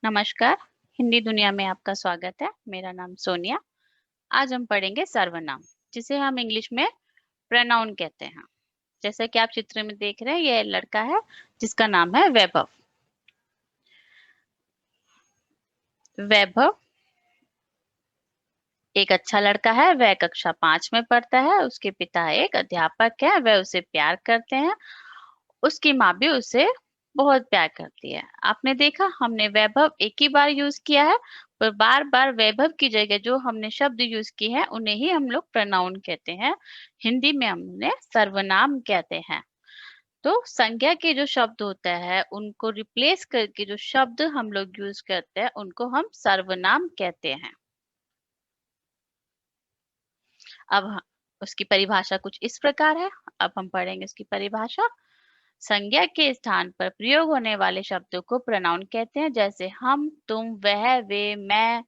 नमस्कार, हिंदी दुनिया में आपका स्वागत है। मेरा नाम सोनिया। आज हम पढ़ेंगे सर्वनाम, जिसे हम इंग्लिश में प्रोनाउन कहते हैं। जैसा कि आप चित्र में देख रहे हैं, यह लड़का है जिसका नाम है वैभव। वैभव एक अच्छा लड़का है। वह कक्षा 5 में पढ़ता है। उसके पिता एक अध्यापक है। वह उसे प्यार करते हैं। उसकी माँ भी उसे बहुत प्यार करती है। आपने देखा, हमने वैभव एक ही बार यूज किया है, पर बार बार वैभव की जगह जो हमने शब्द यूज किए हैं उन्हें ही हम लोग प्रोनाउन कहते हैं। हिंदी में हमने सर्वनाम कहते हैं। तो संज्ञा के जो शब्द होता है उनको रिप्लेस करके जो शब्द हम लोग यूज करते हैं उनको हम सर्वनाम कहते हैं। अब उसकी परिभाषा कुछ इस प्रकार है। अब हम पढ़ेंगे उसकी परिभाषा। संज्ञा के स्थान पर प्रयोग होने वाले शब्दों को प्रोनाउन कहते हैं, जैसे हम, तुम, वह, वे, मैं,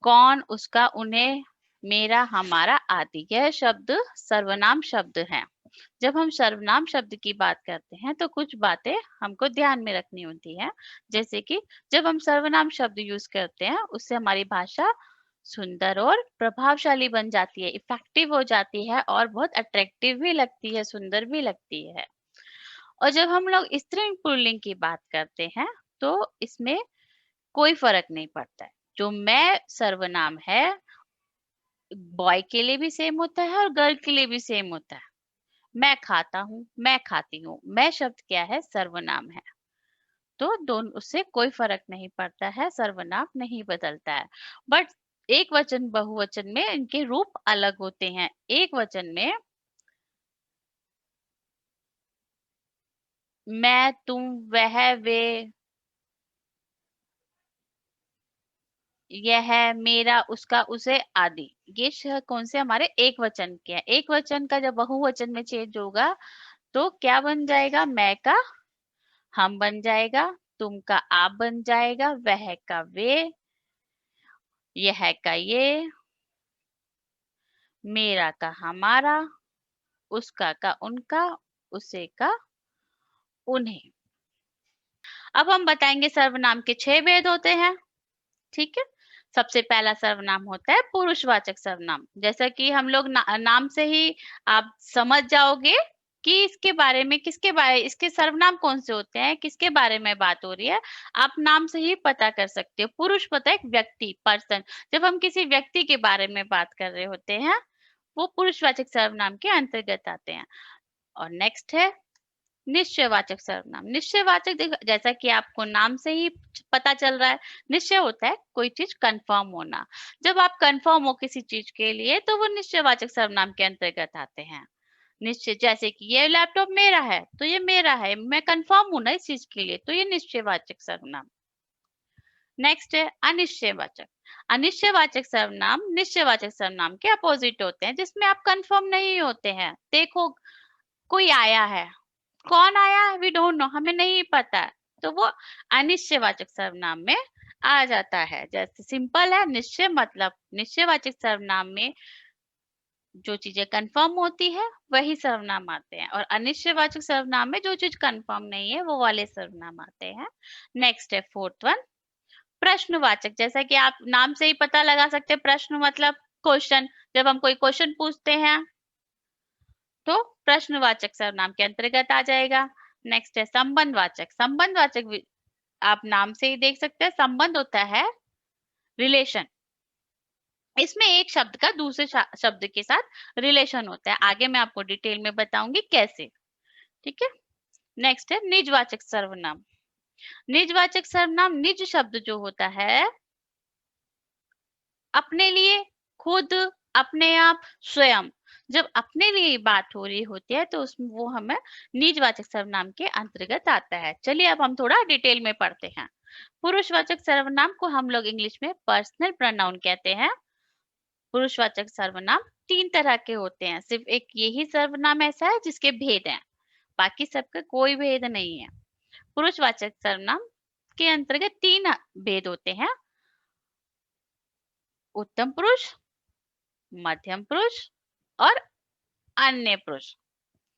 कौन, उसका, उन्हें, मेरा, हमारा आदि। यह शब्द सर्वनाम शब्द हैं। जब हम सर्वनाम शब्द की बात करते हैं तो कुछ बातें हमको ध्यान में रखनी होती है। जैसे कि जब हम सर्वनाम शब्द यूज करते हैं उससे हमारी भाषा सुंदर और प्रभावशाली बन जाती है, इफेक्टिव हो जाती है और बहुत अट्रैक्टिव भी लगती है, सुंदर भी लगती है। और जब हम लोग स्त्रीलिंग पुल्लिंग की बात करते हैं तो इसमें कोई फर्क नहीं पड़ता है। जो मैं सर्वनाम है, बॉय के लिए भी सेम होता है और गर्ल के लिए भी सेम होता है। मैं खाता हूँ, मैं खाती हूँ, मैं शब्द क्या है? सर्वनाम है। तो दोनों, उससे कोई फर्क नहीं पड़ता है, सर्वनाम नहीं बदलता है। बट एक वचन बहुवचन में इनके रूप अलग होते हैं। एक वचन में मैं, तुम, वह, वे, यह है, मेरा, उसका, उसे आदि। ये कौन से हमारे एक वचन के हैं। एक वचन का जब बहुवचन में चेंज होगा तो क्या बन जाएगा? मैं का हम बन जाएगा, तुम का आप बन जाएगा, वह का वे, यह का ये, मेरा का हमारा, उसका का उनका, उसे का उन्हें। अब हम बताएंगे सर्वनाम के 6 भेद होते हैं। ठीक है। सबसे पहला सर्वनाम होता है पुरुषवाचक सर्वनाम। जैसा कि हम लोग नाम से ही आप समझ जाओगे कि इसके बारे में, इसके सर्वनाम कौन से होते हैं, किसके बारे में बात हो रही है। आप नाम से ही पता कर सकते हो। पुरुष पता है, एक व्यक्ति, पर्सन। जब हम किसी व्यक्ति के बारे में बात कर रहे होते हैं वो पुरुषवाचक सर्वनाम के अंतर्गत आते हैं। और नेक्स्ट है निश्चयवाचक सर्वनाम। निश्चयवाचक जैसा कि आपको नाम से ही पता चल रहा है, निश्चय होता है कोई चीज कंफर्म होना। जब आप कंफर्म हो किसी चीज के लिए तो वो निश्चयवाचक सर्वनाम के अंतर्गत आते हैं। निश्चय, जैसे कि ये लैपटॉप मेरा है तो ये मेरा है, मैं कंफर्म हूं ना इस चीज के लिए, तो ये निश्चयवाचक सर्वनाम। नेक्स्ट है अनिश्चयवाचक। अनिश्चयवाचक सर्वनाम निश्चयवाचक सर्वनाम के अपोजिट होते हैं, जिसमें आप कंफर्म नहीं होते हैं। देखो, कोई आया है, कौन आया? वी डोंट नो, हमें नहीं पता है, तो वो अनिश्चयवाचक सर्वनाम में आ जाता है। जैसे सिंपल है, निश्चय मतलब निश्चयवाचक सर्वनाम में जो चीजें कंफर्म होती है वही सर्वनाम आते हैं, और अनिश्चयवाचक सर्वनाम में जो चीज कंफर्म नहीं है वो वाले सर्वनाम आते हैं। नेक्स्ट है फोर्थ वन, प्रश्नवाचक। जैसा कि आप नाम से ही पता लगा सकते हैं, प्रश्न मतलब क्वेश्चन। जब हम कोई क्वेश्चन पूछते हैं तो प्रश्नवाचक सर्वनाम के अंतर्गत आ जाएगा। नेक्स्ट है संबंधवाचक। संबंधवाचक आप नाम से ही देख सकते हैं, संबंध होता है रिलेशन। इसमें एक शब्द का दूसरे शब्द के साथ रिलेशन होता है। आगे मैं आपको डिटेल में बताऊंगी कैसे। ठीक है। नेक्स्ट है निजवाचक सर्वनाम। निजवाचक सर्वनाम, निज शब्द जो होता है अपने लिए, खुद, अपने आप, स्वयं। जब अपने लिए बात हो रही होती है तो उसमें वो हमें निजवाचक सर्वनाम के अंतर्गत आता है। चलिए अब हम थोड़ा डिटेल में पढ़ते हैं। पुरुषवाचक सर्वनाम को हम लोग इंग्लिश में पर्सनल प्रोनाउन कहते हैं। पुरुषवाचक सर्वनाम 3 तरह के होते हैं। सिर्फ एक यही सर्वनाम ऐसा है जिसके भेद हैं, बाकी सबका कोई भेद नहीं है। पुरुषवाचक सर्वनाम के अंतर्गत 3 भेद होते हैं: उत्तम पुरुष, मध्यम पुरुष और अन्य पुरुष।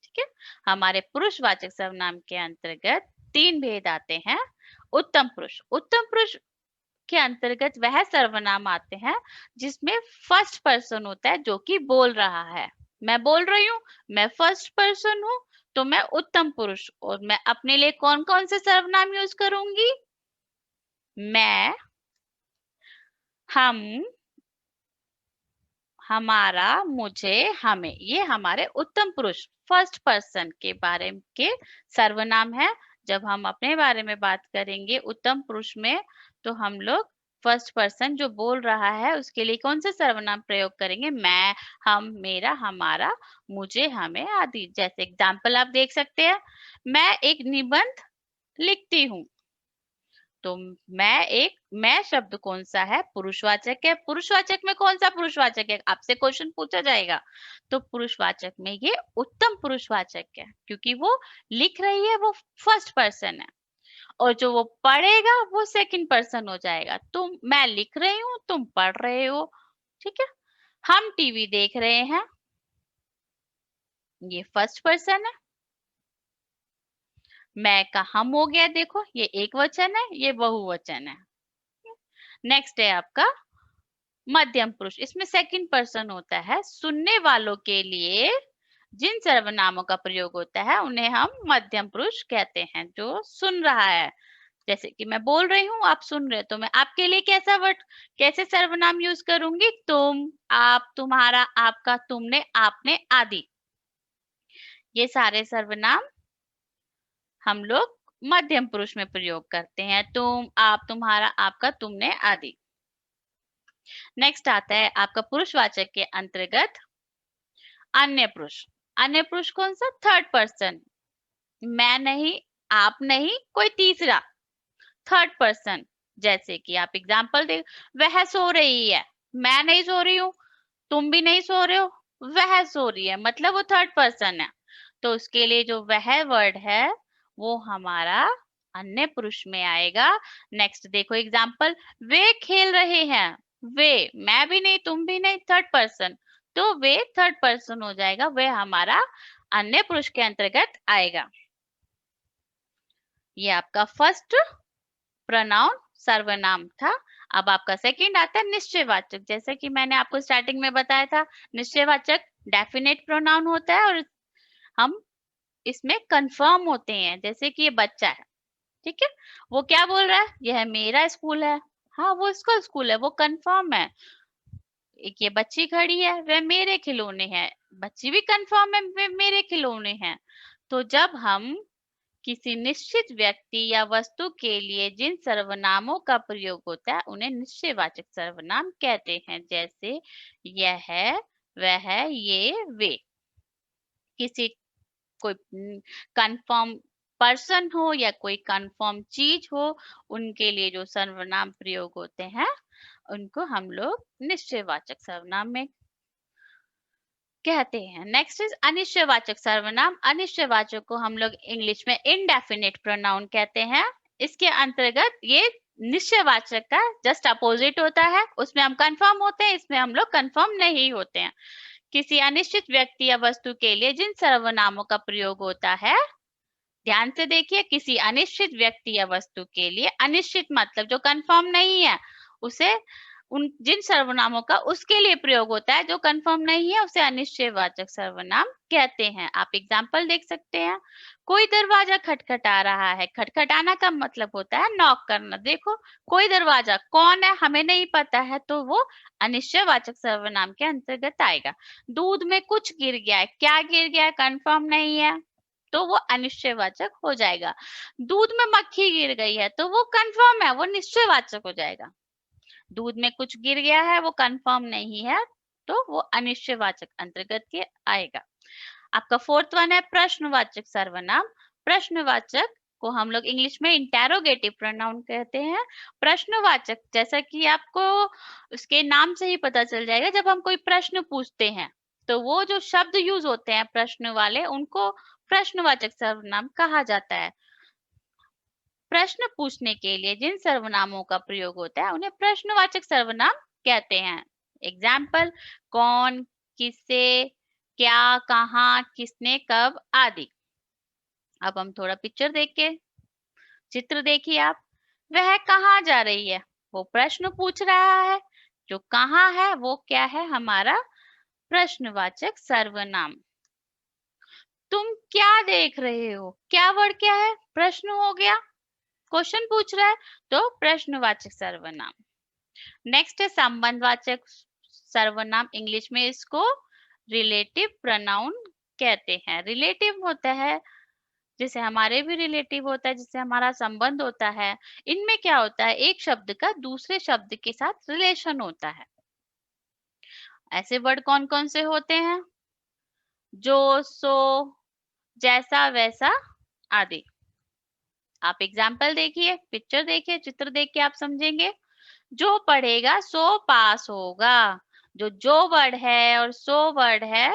ठीक है। हमारे पुरुषवाचक सर्वनाम के अंतर्गत 3 भेद आते हैं: उत्तम पुरुष के अंतर्गत वह सर्वनाम आते हैं जिसमें फर्स्ट पर्सन होता है जो कि बोल रहा है। मैं बोल रही हूँ, मैं फर्स्ट पर्सन हूँ, तो मैं उत्तम पुरुष। और मैं अपने लिए कौन कौन से सर्वनाम यूज करूंगी? मैं, हम, हमारा, मुझे, हमें, ये हमारे उत्तम पुरुष फर्स्ट पर्सन के बारे के सर्वनाम है। जब हम अपने बारे में बात करेंगे उत्तम पुरुष में, तो हम लोग फर्स्ट पर्सन जो बोल रहा है उसके लिए कौन से सर्वनाम प्रयोग करेंगे? मैं, हम, मेरा, हमारा, मुझे, हमें आदि। जैसे एग्जाम्पल आप देख सकते हैं, मैं एक निबंध लिखती हूँ। तो मैं शब्द कौन सा है? पुरुषवाचक है। पुरुषवाचक में कौन सा पुरुषवाचक है? आपसे क्वेश्चन पूछा जाएगा। तो पुरुषवाचक में ये उत्तम पुरुषवाचक है, क्योंकि वो लिख रही है, वो फर्स्ट पर्सन है। और जो वो पढ़ेगा वो सेकंड पर्सन हो जाएगा। मैं लिख रही हूँ, तुम पढ़ रहे हो। ठीक है। हम टीवी देख रहे हैं, ये फर्स्ट पर्सन है। मैं का हम हो गया, देखो ये एक वचन है, ये बहुवचन है। नेक्स्ट है आपका मध्यम पुरुष। इसमें सेकंड पर्सन होता है। सुनने वालों के लिए जिन सर्वनामों का प्रयोग होता है उन्हें हम मध्यम पुरुष कहते हैं, जो सुन रहा है। जैसे कि मैं बोल रही हूँ, आप सुन रहे हो, तो मैं आपके लिए कैसे सर्वनाम यूज करूंगी? तुम, आप, तुम्हारा, आपका, तुमने, आपने आदि। ये सारे सर्वनाम हम लोग मध्यम पुरुष में प्रयोग करते हैं। तुम, आप, तुम्हारा, आपका, तुमने आदि। नेक्स्ट आता है आपका पुरुषवाचक के अंतर्गत अन्य पुरुष। अन्य पुरुष कौन सा? Third person. मैं नहीं, आप नहीं, कोई तीसरा, थर्ड पर्सन। जैसे कि आप एग्जांपल दे, वह सो रही है, मैं नहीं सो रही हूँ, तुम भी नहीं सो रहे हो, वह सो रही है, मतलब वो थर्ड पर्सन है। तो उसके लिए जो वह वर्ड है वो हमारा अन्य पुरुष में आएगा। नेक्स्ट देखो एग्जांपल, वे खेल रहे हैं। वे, मैं भी नहीं, तुम भी नहीं, थर्ड पर्सन, तो वे थर्ड पर्सन हो जाएगा, वे हमारा अन्य पुरुष के अंतर्गत आएगा। ये आपका फर्स्ट प्रोनाउन सर्वनाम था। अब आपका सेकंड आता है निश्चयवाचक। जैसे कि मैंने आपको स्टार्टिंग में बताया था, निश्चयवाचक डेफिनेट प्रोनाउन होता है और हम इसमें कंफर्म होते हैं। जैसे कि ये बच्चा है, ठीक है, वो क्या बोल रहा है? यह मेरा स्कूल है। हाँ, वो इसका स्कूल है, वो कंफर्म है। एक ये बच्ची खड़ी है, वह मेरे खिलौने हैं, बच्ची भी कंफर्म है, वे मेरे खिलौने हैं। तो जब हम किसी निश्चित व्यक्ति या वस्तु के लिए जिन सर्वनामों का प्रयोग होता है उन्हें निश्चयवाचक सर्वनाम कहते हैं। जैसे यह है, वह है, ये, वे। किसी कोई कंफर्म पर्सन हो या कोई कंफर्म चीज हो, उनके लिए जो सर्वनाम प्रयोग होते हैं उनको हम लोग निश्चयवाचक सर्वनाम में कहते हैं। नेक्स्ट इज अनिश्चयवाचक सर्वनाम। अनिश्चयवाचक को हम लोग इंग्लिश में इनडेफिनिट प्रोनाउन कहते हैं। इसके अंतर्गत ये निश्चयवाचक का जस्ट अपोजिट होता है। उसमें हम कंफर्म होते हैं, इसमें हम लोग कंफर्म नहीं होते हैं। किसी अनिश्चित व्यक्ति या वस्तु के लिए जिन सर्वनामों का प्रयोग होता है, ध्यान से देखिए, किसी अनिश्चित व्यक्ति या वस्तु के लिए, अनिश्चित मतलब जो कंफर्म नहीं है, उसे उन जिन सर्वनामों का उसके लिए प्रयोग होता है, जो कंफर्म नहीं है उसे अनिश्चयवाचक सर्वनाम कहते हैं। आप एग्जांपल देख सकते हैं, कोई दरवाजा खटखटा रहा है। खटखटाना का मतलब होता है नॉक करना। देखो, कोई दरवाजा, कौन है हमें नहीं पता है, तो वो अनिश्चयवाचक सर्वनाम के अंतर्गत आएगा। दूध में कुछ गिर गया है, क्या गिर गया है, कंफर्म नहीं है, तो वो अनिश्चयवाचक हो जाएगा। दूध में मक्खी गिर गई है, तो वो कंफर्म है, वो निश्चयवाचक हो जाएगा। दूध में कुछ गिर गया है, वो कंफर्म नहीं है, तो वो अनिश्चयवाचक अंतर्गत के आएगा। आपका फोर्थ वन है प्रश्नवाचक सर्वनाम। प्रश्नवाचक को हम लोग इंग्लिश में इंटेरोगेटिव प्रोनाउन कहते हैं। प्रश्नवाचक, जैसा कि आपको उसके नाम से ही पता चल जाएगा, जब हम कोई प्रश्न पूछते हैं तो वो जो शब्द यूज होते हैं प्रश्न वाले, उनको प्रश्नवाचक सर्वनाम कहा जाता है। प्रश्न पूछने के लिए जिन सर्वनामों का प्रयोग होता है उन्हें प्रश्नवाचक सर्वनाम कहते हैं। एग्जाम्पल, कौन, किससे, क्या, कहाँ, किसने, कब आदि। अब हम थोड़ा पिक्चर देख के, चित्र देखिए आप। वह कहाँ जा रही है? वो प्रश्न पूछ रहा है। जो कहाँ है वो क्या है? हमारा प्रश्नवाचक सर्वनाम। तुम क्या देख रहे हो? क्या वर्ड क्या है? प्रश्न हो गया, क्वेश्चन पूछ रहा है, तो प्रश्नवाचक सर्वनाम। नेक्स्ट है संबंधवाचक सर्वनाम। इंग्लिश में इसको रिलेटिव प्रोनाउन कहते हैं। रिलेटिव होता है जैसे हमारे भी रिलेटिव होता है, जिससे हमारा संबंध होता है। इनमें क्या होता है, एक शब्द का दूसरे शब्द के साथ रिलेशन होता है। ऐसे वर्ड कौन कौन से होते हैं? जो, सो, जैसा, वैसा आदि। आप एग्जाम्पल देखिए, पिक्चर देखिए, चित्र देख के आप समझेंगे। जो पढ़ेगा सो पास होगा। जो वर्ड है और सो वर्ड है,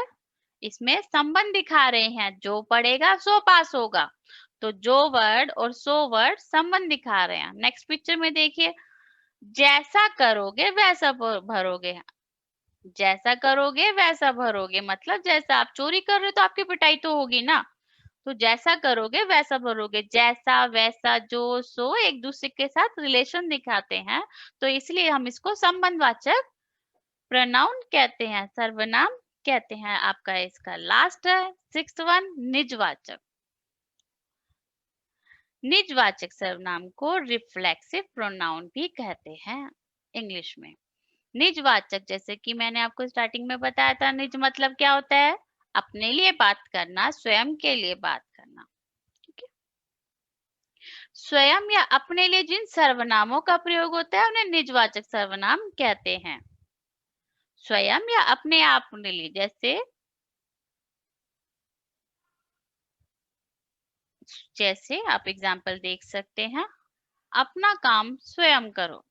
इसमें संबंध दिखा रहे हैं। जो पढ़ेगा सो पास होगा, तो जो वर्ड और सो वर्ड संबंध दिखा रहे हैं। नेक्स्ट पिक्चर में देखिए, जैसा करोगे वैसा भरोगे। जैसा करोगे वैसा भरोगे मतलब जैसा आप चोरी कर रहे हो तो आपकी पिटाई तो होगी ना। तो जैसा करोगे वैसा भरोगे। जैसा, वैसा, जो, सो एक दूसरे के साथ रिलेशन दिखाते हैं, तो इसलिए हम इसको संबंधवाचक प्रोनाउन कहते हैं, सर्वनाम कहते हैं। आपका इसका लास्ट है 6th वन, निजवाचक। निजवाचक सर्वनाम को रिफ्लेक्सिव प्रोनाउन भी कहते हैं इंग्लिश में। निजवाचक, जैसे कि मैंने आपको स्टार्टिंग में बताया था, निज मतलब क्या होता है? अपने लिए बात करना, स्वयं के लिए बात करना। ठीक है। स्वयं या अपने लिए जिन सर्वनामों का प्रयोग होता है उन्हें निजवाचक सर्वनाम कहते हैं। स्वयं या अपने आप के लिए, जैसे आप एग्जाम्पल देख सकते हैं, अपना काम स्वयं करो।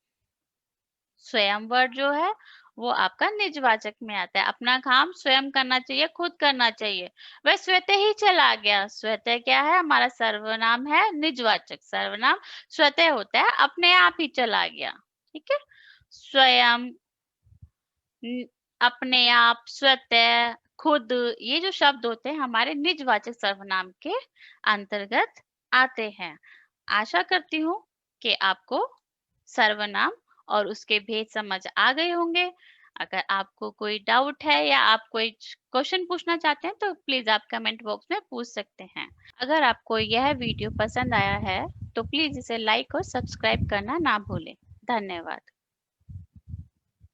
स्वयं वर्ड जो है वो आपका निजवाचक में आता है। अपना काम स्वयं करना चाहिए, खुद करना चाहिए। वह स्वतः ही चला गया। स्वतः क्या है? हमारा सर्वनाम है, निजवाचक सर्वनाम स्वतः होता है, अपने आप ही चला गया। ठीक है। स्वयं, अपने आप, स्वतः, खुद, ये जो शब्द होते हैं हमारे निजवाचक सर्वनाम के अंतर्गत आते हैं। आशा करती हूँ कि आपको सर्वनाम और उसके भेद समझ आ गए होंगे। अगर आपको कोई डाउट है या आप कोई क्वेश्चन पूछना चाहते हैं तो प्लीज आप कमेंट बॉक्स में पूछ सकते हैं। अगर आपको यह वीडियो पसंद आया है तो प्लीज इसे लाइक और सब्सक्राइब करना ना भूलें। धन्यवाद।